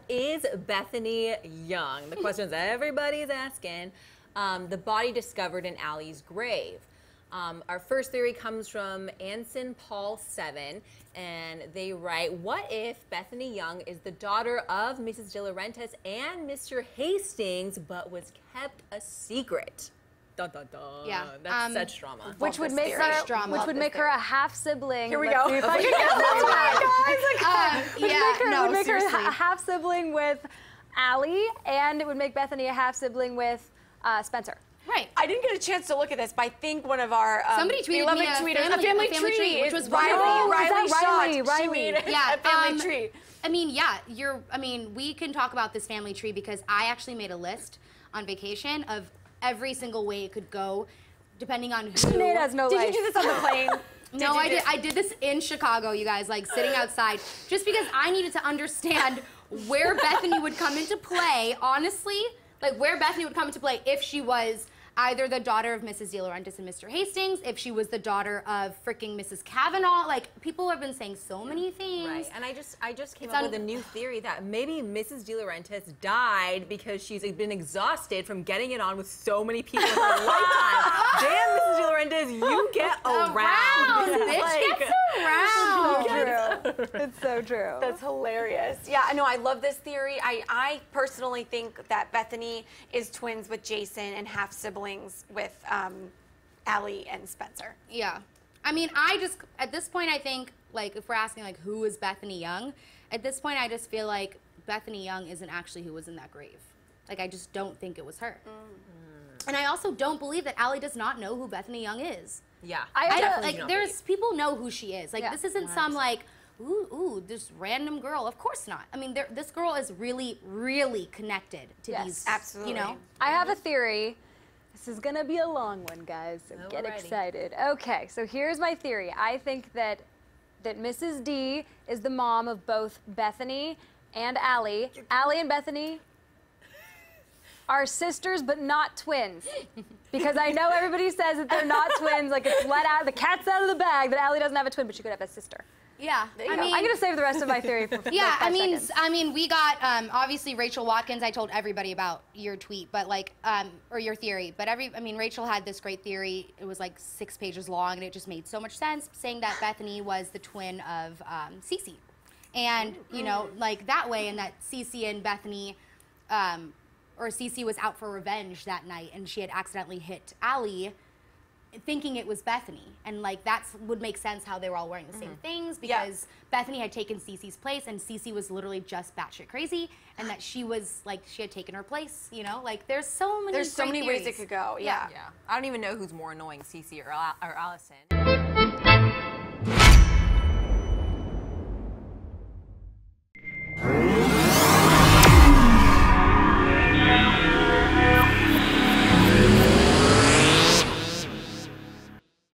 is Bethany Young? The questions everybody's asking. The body discovered in Allie's grave. Our first theory comes from Anson Paul 7, and they write, what if Bethany Young is the daughter of Mrs. DiLaurentis and Mr. Hastings, but was kept a secret? Dun, dun, dun. Yeah. That's such drama. Which would make her a half sibling. Here we go. Would make her a half sibling with Allie, and it would make Bethany a half sibling with Spencer. Right. I didn't get a chance to look at this, but I think one of our somebody tweeted me a family tree, which was Riley. Yeah, a family tree. I mean, yeah, we can talk about this family tree because I actually made a list on vacation of every single way it could go, depending on who. Sinead has no life. Did you do this on the plane? No, I did. I did this in Chicago, you guys, like sitting outside, just because I needed to understand where Bethany would come into play. Honestly, like where Bethany would come into play if she was either the daughter of Mrs. DiLaurentis and Mr. Hastings, if she was the daughter of freaking Mrs. Kavanaugh. Like, people have been saying so many things. Right, and I just came up with a new theory that maybe Mrs. DiLaurentis died because she's been exhausted from getting it on with so many people in her lifetime. Damn, Mrs. DiLaurentis, you get around. Bitch gets around. It's so true. That's hilarious. Yeah, I know. I love this theory. I personally think that Bethany is twins with Jason and half siblings with Allie and Spencer. Yeah. I mean, at this point, I think, like, if we're asking, like, who is Bethany Young, at this point, I just feel like Bethany Young isn't actually who was in that grave. Like, I just don't think it was her. And I also don't believe that Allie does not know who Bethany Young is. Yeah. I don't, like, there's people know who she is. Like, this isn't 100%. Some, like, ooh, this random girl. Of course not. I mean, this girl is really, really connected to these, absolutely. You know? I have a theory. This is gonna be a long one, guys, so get excited. Okay, so here's my theory. I think that Mrs. D is the mom of both Bethany and Allie. Allie and Bethany are sisters, but not twins. Because I know everybody says that they're not twins, like it's let out, the cat's out of the bag, that Allie doesn't have a twin, but she could have a sister. Yeah, I mean, I'm gonna save the rest of my theory for yeah, like 5 seconds. I mean, we got obviously Rachel Watkins. I told everybody about your tweet, but like, or your theory. But Rachel had this great theory. It was like 6 pages long, and it just made so much sense, saying that Bethany was the twin of Cece, and you know, like that way, and that Cece and Bethany, or Cece was out for revenge that night, and she had accidentally hit Allie, thinking it was Bethany, and like that would make sense how they were all wearing the same things, because Bethany had taken Cece's place, and Cece was literally just batshit crazy, and that she was like, she had taken her place, you know? Like there's so many ways it could go. Yeah. I don't even know who's more annoying, Cece or Allison.